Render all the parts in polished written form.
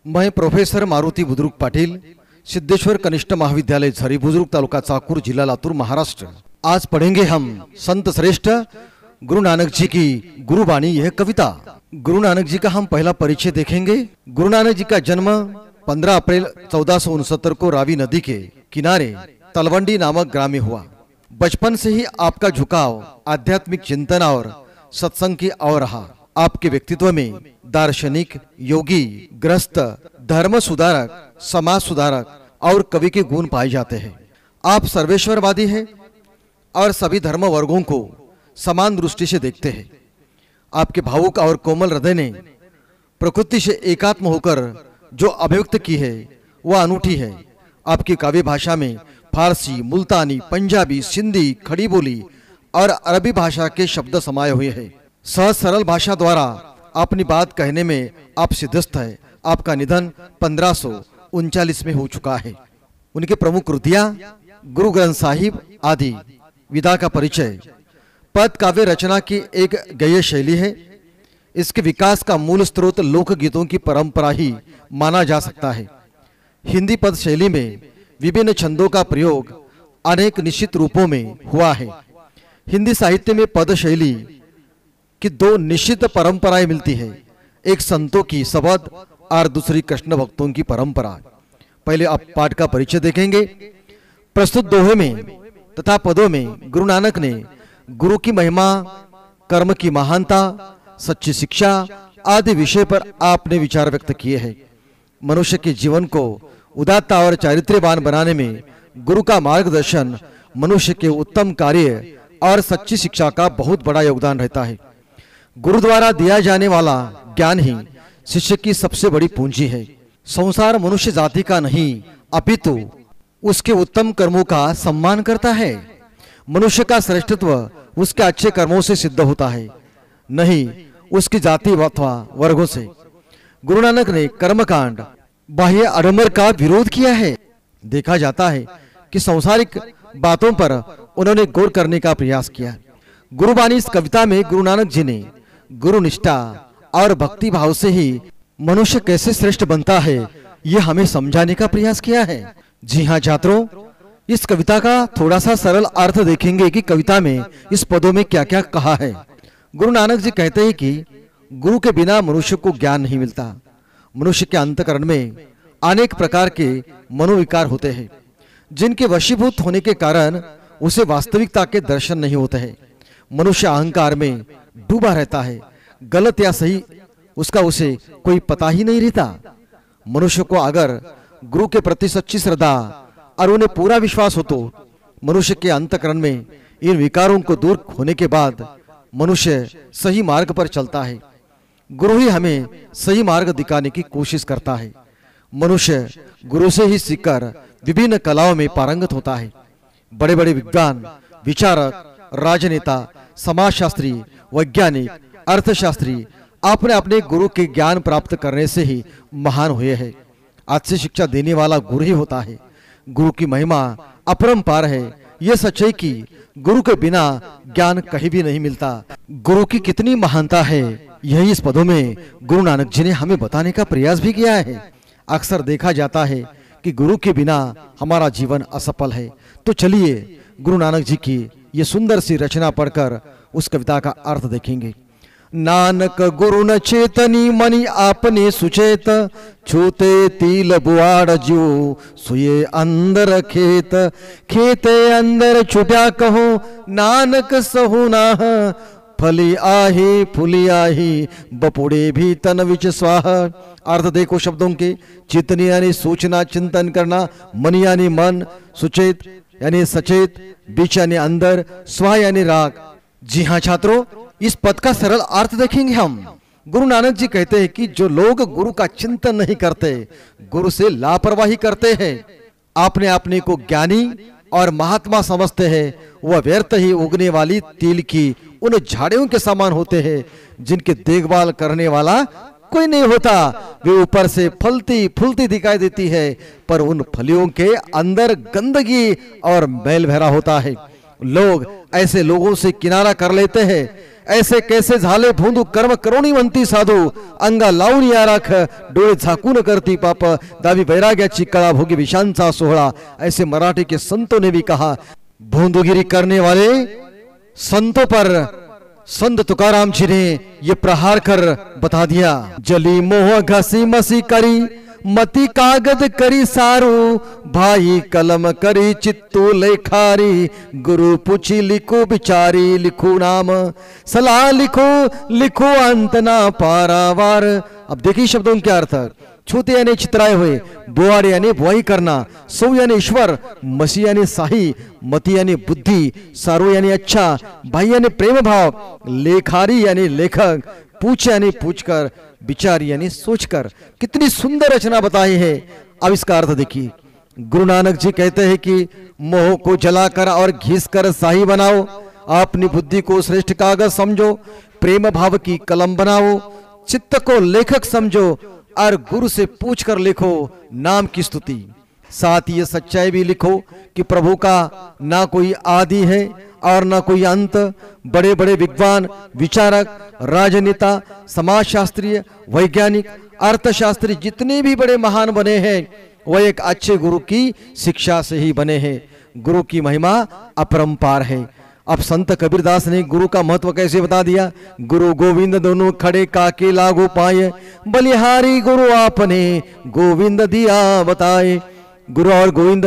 मैं प्रोफेसर मारुती बुद्रुक पाटील, सिद्धेश्वर कनिष्ठ महाविद्यालय झरी बुजुर्ग, तालुका चाकूर, जिला लातूर, महाराष्ट्र। आज पढ़ेंगे हम संत श्रेष्ठ गुरु नानक जी की गुरुबाणी, यह कविता। गुरु नानक जी का हम पहला परिचय देखेंगे। गुरु नानक जी का जन्म 15 अप्रैल 1469 को रावी नदी के किनारे तलवंडी नामक ग्राम में हुआ। बचपन से ही आपका झुकाव आध्यात्मिक चिंतन और सत्संग की ओर रहा। आपके व्यक्तित्व में दार्शनिक, योगी, गृहस्थ, धर्म सुधारक, समाज सुधारक और कवि के गुण पाए जाते हैं। आप सर्वेश्वरवादी हैं और सभी धर्म वर्गों को समान दृष्टि से देखते हैं। आपके भावुक और कोमल हृदय ने प्रकृति से एकात्म होकर जो अभिव्यक्त की है वह अनूठी है। आपकी काव्य भाषा में फारसी, मुल्तानी, पंजाबी, सिंधी, खड़ी बोली और अरबी भाषा के शब्द समाये हुए हैं। सहज सरल भाषा द्वारा अपनी बात कहने में आप सिद्धस्थ है। आपका निधन 1539 में हो चुका है। उनके प्रमुख कृतियां गुरु ग्रंथ साहिब आदि। विधा का परिचय। पद काव्य रचना की एक गेय शैली है। इसके विकास का मूल स्रोत लोकगीतों की परंपरा ही माना जा सकता है। हिंदी पद शैली में विभिन्न छंदों का प्रयोग अनेक निश्चित रूपों में हुआ है। हिंदी साहित्य में पद शैली की दो निश्चित परंपराएं मिलती है, एक संतों की शबद और दूसरी कृष्ण भक्तों की परंपरा। पहले आप पाठ का परिचय देखेंगे। प्रस्तुत दोहे में तथा पदों में गुरु नानक ने गुरु की महिमा, कर्म की महानता, सच्ची शिक्षा आदि विषय पर आपने विचार व्यक्त किए हैं। मनुष्य के जीवन को उदात्त और चारित्र्यवान बनाने में गुरु का मार्गदर्शन, मनुष्य के उत्तम कार्य और सच्ची शिक्षा का बहुत बड़ा योगदान रहता है। गुरु द्वारा दिया जाने वाला ज्ञान ही शिष्य की सबसे बड़ी पूंजी है। संसार मनुष्य जाति का नहीं अपितु उसके उत्तम कर्मों का सम्मान करता है। मनुष्य का श्रेष्ठत्व उसके अच्छे कर्मों से सिद्ध होता है, नहीं उसकी जाति अथवा वर्गों से। गुरु नानक ने कर्मकांड, बाह्य आडंबर का विरोध किया है। देखा जाता है कि सांसारिक बातों पर उन्होंने गौर करने का प्रयास किया। गुरुबाणी इस कविता में गुरु नानक जी ने गुरु निष्ठा और भक्ति भाव से ही मनुष्य कैसे श्रेष्ठ बनता है यह हमें समझाने का प्रयास किया है। जी हाँ छात्रों, इस कविता का थोड़ा सा सरल अर्थ देखेंगे कि कविता में इस पदों में क्या क्या कहा है। गुरु नानक जी कहते हैं कि गुरु के बिना मनुष्य को ज्ञान नहीं मिलता। मनुष्य के अंतःकरण में अनेक प्रकार के मनोविकार होते हैं, जिनके वशीभूत होने के कारण उसे वास्तविकता के दर्शन नहीं होते हैं। मनुष्य अहंकार में डूबा रहता है, गलत या सही उसका उसे कोई पता ही नहीं रहता। मनुष्य को अगर गुरु के प्रति सच्ची श्रद्धा और उन्हें पूरा विश्वास हो तो मनुष्य के अंतःकरण में इन विकारों को दूर होने के बाद मनुष्य सही मार्ग पर चलता है। गुरु ही हमें सही मार्ग दिखाने की कोशिश करता है। मनुष्य गुरु से ही सीखकर विभिन्न कलाओं में पारंगत होता है। बड़े बड़े विद्वान, विचारक, राजनेता, समाजशास्त्री, वैज्ञानिक, अर्थशास्त्री अपने अपने गुरु के ज्ञान प्राप्त करने से ही महान हुए हैं। अच्छी शिक्षा देने वाला गुरु ही होता है। गुरु की महिमा अपरंपार है। यह सच्चाई कि गुरु के बिना ज्ञान कहीं भी नहीं मिलता। गुरु की कितनी महानता है यही इस पदों में गुरु नानक जी ने हमें बताने का प्रयास भी किया है। अक्सर देखा जाता है कि गुरु के बिना हमारा जीवन असफल है। तो चलिए गुरु नानक जी की ये सुंदर सी रचना पढ़कर उस कविता का अर्थ देखेंगे। नानक गुरु न चेतनी मनि आपने सुचेत, छूते तिल बुआड़ जो सुये अंदर खेत, खेते अंदर छुट्या कहो नानक सहु नाह, फली आही फुली आही बपुड़े भी तन विच स्वाह। अर्थ देखो शब्दों के। चेतनी यानी सोचना, चिंतन करना, मन यानी मन, सुचेत यानी सचेत, बीच यानी अंदर, स्वा यानी राग। जी हाँ छात्रों, इस पद का सरल अर्थ देखेंगे हम। गुरु नानक जी कहते हैं कि जो लोग गुरु का चिंतन नहीं करते, गुरु से लापरवाही करते हैं, अपने को ज्ञानी और महात्मा समझते हैं, वह व्यर्थ ही उगने वाली तिल की उन झाड़ियों के समान होते हैं जिनके देखभाल करने वाला कोई नहीं होता। वे ऊपर से फलती फूलती दिखाई देती है, पर उन फलियों के अंदर गंदगी और मैल भरा होता है। लोग ऐसे लोगों से किनारा कर लेते हैं। ऐसे कैसे झाले भोंदू कर्म करोनी म्हणती साधू अंगा लावून या राख डोळे झाकून करती पाप दावी वैराग्याची कळा भोगी विषांचा सोहळा ऐसे मराठी के संतों ने भी कहा। भोंदूगिरी करने वाले संतों पर संत तुकाराम जी ने ये प्रहार कर बता दिया। जली मोह घसी मसी करी मती कागद करी सारू भाई कलम करी चित्तू लेखारी गुरु पूछी लिखो बिचारी लिखो नाम सलाह लिखो लिखो अंत ना पारावार। अब देखिए शब्दों के अर्थ। छूते यानी चित्राए हुए, बोआड़े यानी बुआई करना, सौ यानी ईश्वर, मसी यानी साही, मति यानी बुद्धि, सारो यानी अच्छा, भाई यानी प्रेम भाव, लेखारी यानी लेखक, पूछ यानी पूछकर, विचार यानी सोचकर। कितनी सुंदर रचना बताई है। अब इसका अर्थ देखिए। गुरु नानक जी कहते हैं कि मोह को जलाकर और घिस कर शाही बनाओ, अपनी बुद्धि को श्रेष्ठ कागज समझो, प्रेम भाव की कलम बनाओ, चित्त को लेखक समझो और गुरु से पूछकर लिखो नाम की स्तुति। साथ ये सच्चाई भी लिखो कि प्रभु का ना कोई आदि है और ना कोई अंत। बड़े बड़े विद्वान, विचारक, राजनेता, समाजशास्त्रीय, वैज्ञानिक, अर्थशास्त्री जितने भी बड़े महान बने हैं वह एक अच्छे गुरु की शिक्षा से ही बने हैं। गुरु की महिमा अपरंपार है। अब संत कबीरदास ने गुरु का महत्व कैसे बता दिया। गुरु गोविंद दोनों खड़े काके लागू पाए, बलिहारी गुरु आपने गोविंद दिया बताए। गुरु और गोविंद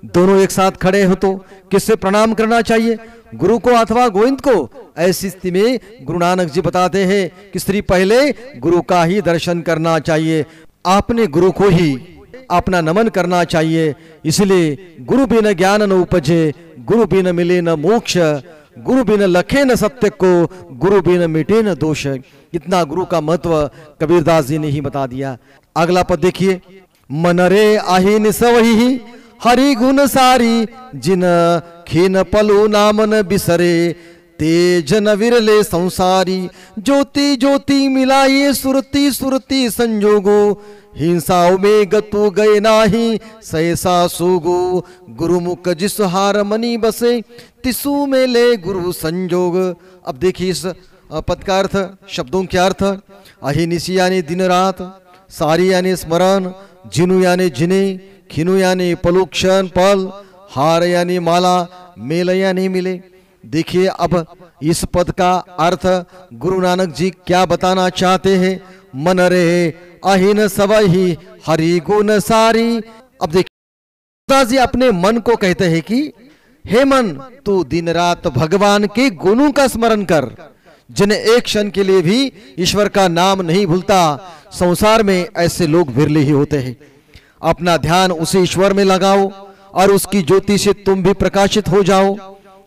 दोनों एक साथ खड़े हो तो किससे प्रणाम करना चाहिए, गुरु को अथवा गोविंद को। ऐसी स्थिति में गुरु नानक जी बताते हैं कि स्त्री पहले गुरु का ही दर्शन करना चाहिए, आपने गुरु को ही अपना नमन करना चाहिए। इसलिए गुरु बिन ज्ञान न उपजे, गुरु बिन मिले न मोक्ष, गुरु बिन लखे न सत्य को, गुरु बिन मिटे न दोष। इतना गुरु का महत्व कबीरदास जी ने ही बता दिया। अगला पद देखिए। मन रे आहीन सवही हरि गुण सारी, जिन खीन पलु नामन बिसरे, तेज न विरले संसारी, ज्योति ज्योति मिलाइए सुरति सुरति संजोगो, हिंसाओं में गतु गए नाही सहसा सुगो, गुरुमुख जिस हार मनी बसे, तिसु में ले गुरु संजोग। अब देखिए इस पद का अर्थ, शब्दों के अर्थ। अहिनिसी यानी दिन रात, सारी यानी स्मरण, जिनु यानी जिने, खिनु यानी पलुक्षण पल, हार यानी माला, मेल यानी मिले। देखिए अब इस पद का अर्थ गुरु नानक जी क्या बताना चाहते हैं। मन रे अहिन सबही हरि गुण सारी। अब देखिए जी अपने मन को कहते हैं कि हे मन तू दिन रात भगवान के गुणों का स्मरण कर, जिन्हें एक क्षण के लिए भी ईश्वर का नाम नहीं भूलता। संसार में ऐसे लोग विरले ही होते हैं। अपना ध्यान उसे ईश्वर में लगाओ और उसकी ज्योति से तुम भी प्रकाशित हो जाओ।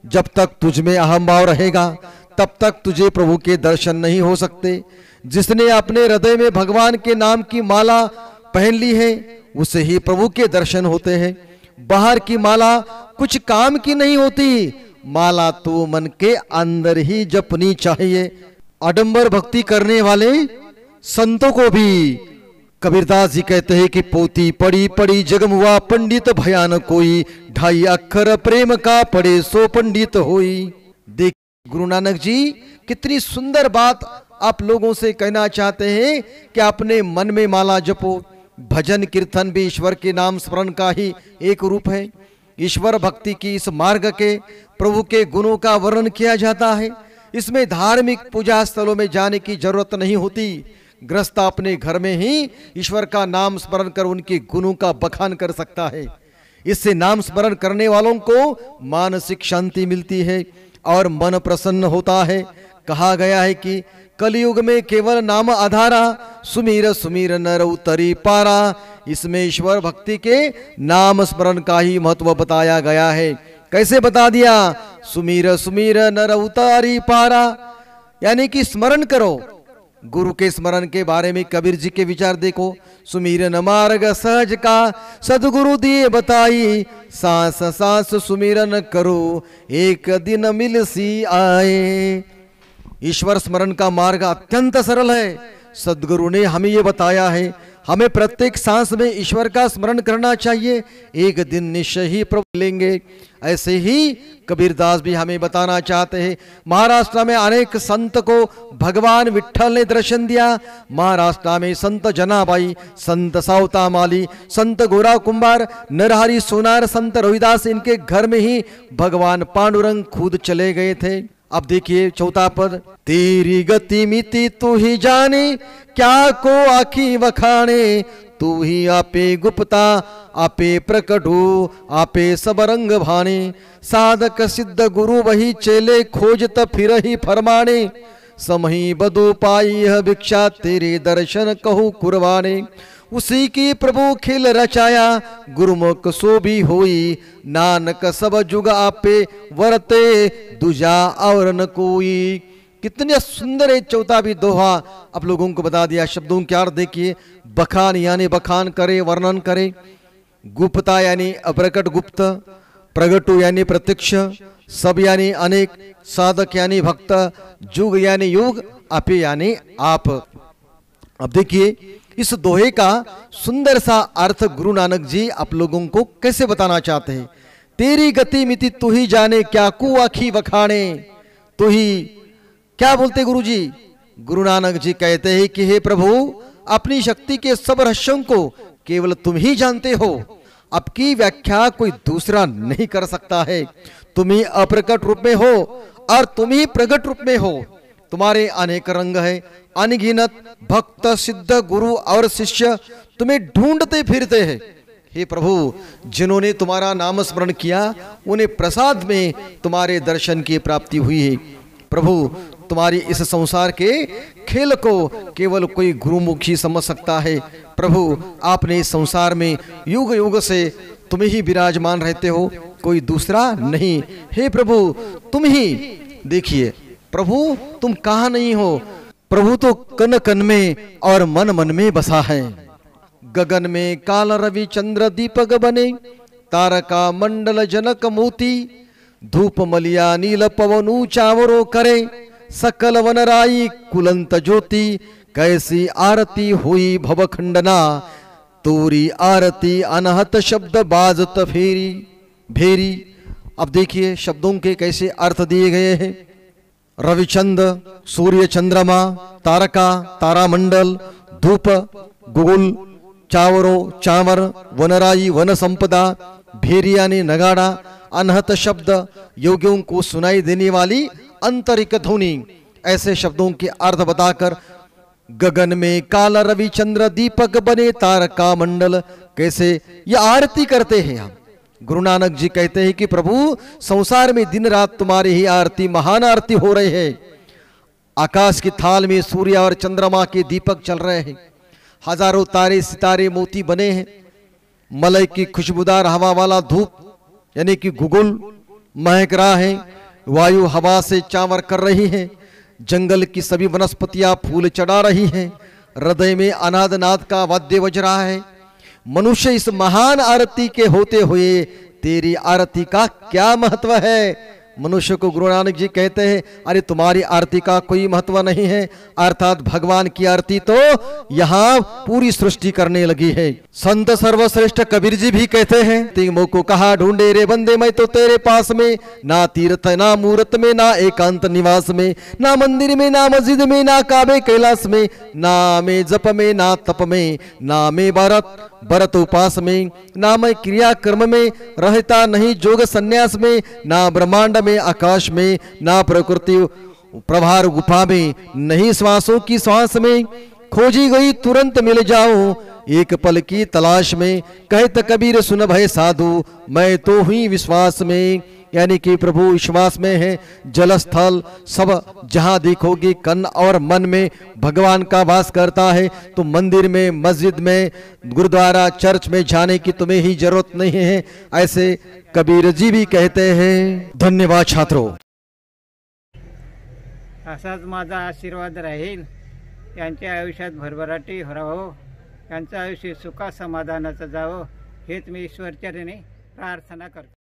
जब तक तुझ में अहम भाव रहेगा तब तक तुझे प्रभु के दर्शन नहीं हो सकते। जिसने अपने हृदय में भगवान के नाम की माला पहन ली है उसे ही प्रभु के दर्शन होते हैं। बाहर की माला कुछ काम की नहीं होती, माला तो मन के अंदर ही जपनी चाहिए। आडंबर भक्ति करने वाले संतों को भी कबीरदास जी कहते हैं कि पोती पड़ी पड़ी जगमुआ पंडित भयान कोई, ढाई अक्षर प्रेम का पढ़े सो पंडित होई। देख गुरु नानक जी कितनी सुंदर बात आप लोगों से कहना चाहते हैं कि अपने मन में माला जपो। भजन कीर्तन भी ईश्वर के नाम स्मरण का ही एक रूप है। ईश्वर भक्ति की इस मार्ग के प्रभु के गुणों का वर्णन किया जाता है। इसमें धार्मिक पूजा स्थलों में जाने की जरूरत नहीं होती। गृहस्थ अपने घर में ही ईश्वर का नाम स्मरण कर उनके गुणों का बखान कर सकता है। इससे नाम स्मरण करने वालों को मानसिक शांति मिलती है और मन प्रसन्न होता है। कहा गया है कि कलयुग में केवल नाम आधारा, सुमीर सुमीर नर उतरी पारा। इसमें ईश्वर भक्ति के नाम स्मरण का ही महत्व बताया गया है। कैसे बता दिया? सुमीर सुमीर नर उतारी पारा, यानी कि स्मरण करो। गुरु के स्मरण के बारे में कबीर जी के विचार देखो। सुमिरन मार्ग सहज का सदगुरु दिए बताई, सांस सांस सुमिरन करो एक दिन मिल सी आए। ईश्वर स्मरण का मार्ग अत्यंत सरल है। सदगुरु ने हमें ये बताया है। हमें प्रत्येक सांस में ईश्वर का स्मरण करना चाहिए, एक दिन निश्चय ही प्रभु लेंगे। ऐसे ही कबीरदास भी हमें बताना चाहते हैं। महाराष्ट्र में अनेक संत को भगवान विठ्ठल ने दर्शन दिया। महाराष्ट्र में संत जनाबाई, संत सावता माली, संत गोरा कुंभार, नरहरि सोनार, संत रविदास, इनके घर में ही भगवान पांडुरंग खुद चले गए थे। अब देखिए चौथा पद, तेरी गति मिति तू ही जाने, क्या को आखी वखाने, तू ही आपे गुप्ता आपे प्रकट हो, आपे सब रंग भाने, साधक सिद्ध गुरु वही चेले खोजत फिर ही फरमाने, समही बदो पाई यह भिक्षा तेरे दर्शन कहूँ कुरबाने। उसी की प्रभु खिल रचाया गुरुमुख सो भी होई, नानक सब जुग आपे वरते दूजा और न कोई। कितने सुंदर है चौथा भी दोहा आप लोगों को बता दिया। शब्दों के अर्थ देखिए, बखान यानी बखान करे, वर्णन करे, गुप्ता यानी अप्रकट गुप्त, प्रगटु यानी प्रत्यक्ष, सब यानी अनेक, साधक यानी भक्त, जुग यानी युग, आपे यानी आप। अब देखिए इस दोहे का सुंदर सा अर्थ गुरु नानक जी आप लोगों को कैसे बताना चाहते हैं। तेरी गति मिति तू ही जाने, क्या कु आखी वखाने, तू ही क्या बोलते गुरु जी? गुरु नानक जी कहते हैं कि हे प्रभु, अपनी शक्ति के सब रहस्यों को केवल तुम ही जानते हो, अब की व्याख्या कोई दूसरा नहीं कर सकता है। तुम ही अप्रकट रूप में हो और तुम ही प्रकट रूप में हो। तुम्हारे अनेक रंग है, अनगिनत भक्त सिद्ध गुरु और शिष्य तुम्हें ढूंढते फिरते हैं। हे प्रभु, जिन्होंने तुम्हारा नाम स्मरण किया उन्हें प्रसाद में तुम्हारे दर्शन की प्राप्ति हुई है। प्रभु, तुम्हारी इस संसार के खेल को केवल कोई गुरुमुखी समझ सकता है। प्रभु, आपने इस संसार में युग युग से तुम ही विराजमान रहते हो, कोई दूसरा नहीं। हे प्रभु, तुम ही देखिए, प्रभु तुम कहाँ नहीं हो? प्रभु तो कन कन में और मन मन में बसा है। गगन में काल रवि चंद्र दीपक बने, तारका मंडल जनक मोती, धूप मलिया नील पवनु चावरो करे, सकल वनराई कुलंत ज्योति, कैसी आरती हुई भवखंडना, तोरी आरती अनहत शब्द बाजत फेरी भेरी। अब देखिए शब्दों के कैसे अर्थ दिए गए हैं। रविचंद्र, सूर्य चंद्रमा, तारका तारामंडल, धूप गुगुल, चावरो चावर, वनराई वन संपदा, भेरिया ने नगाड़ा, अनहत शब्द योगियों को सुनाई देने वाली अंतरिक ध्वनि। ऐसे शब्दों के अर्थ बताकर गगन में काला रवि चंद्र दीपक बने, तारका मंडल, कैसे यह आरती करते हैं हम। गुरु नानक जी कहते हैं कि प्रभु, संसार में दिन रात तुम्हारी ही आरती, महान आरती हो रही है। आकाश की थाल में सूर्य और चंद्रमा के दीपक चल रहे हैं, हजारों तारे सितारे मोती बने हैं, मलय की खुशबूदार हवा वाला धूप यानी कि गुगुल महक रहा है, वायु हवा से चावर कर रही है, जंगल की सभी वनस्पतियां फूल चढ़ा रही हैं, हृदय में अनाद नाद का वाद्य बज रहा है। मनुष्य इस महान आरती के होते हुए तेरी आरती का क्या महत्व है? मनुष्य को गुरु नानक जी कहते हैं, अरे तुम्हारी आरती का कोई महत्व नहीं है। अर्थात भगवान की आरती तो यहाँ पूरी सृष्टि करने लगी है। संत सर्वश्रेष्ठ कबीर जी भी कहते हैं, तीमो को कहा ढूंढे रे बंदे मैं तो तेरे पास में, ना तीर्थ ना मूर्त में ना एकांत निवास में, ना मंदिर में ना मस्जिद में ना काबे कैलाश में, ना में जप में ना तप में, ना में भरत उपास में, ना मैं क्रिया कर्म में, रहता नहीं जोग संन्यास में, ना ब्रह्मांड में आकाश में, ना प्रकृति प्रभार गुफा में, नहीं श्वासों की श्वास में, खोजी गई तुरंत मिल जाऊं एक पल की तलाश में, कहत कबीर सुन भय साधु मैं तो हुई विश्वास में। यानी कि प्रभु विश्वास में है। जल स्थल सब जहां देखोगे कन और मन में भगवान का वास करता है। तो मंदिर में, मस्जिद में, गुरुद्वारा, चर्च में जाने की तुम्हें ही जरूरत नहीं है, ऐसे कबीर जी भी कहते हैं। धन्यवाद छात्रों। असाच माझा आशीर्वाद राहील, यांच्या आयुष्यात भरभराटी हो, यांचं आयुष्य सुखा समाधानाचं जावं, हेच मी ईश्वरचरणी प्रार्थना करतो।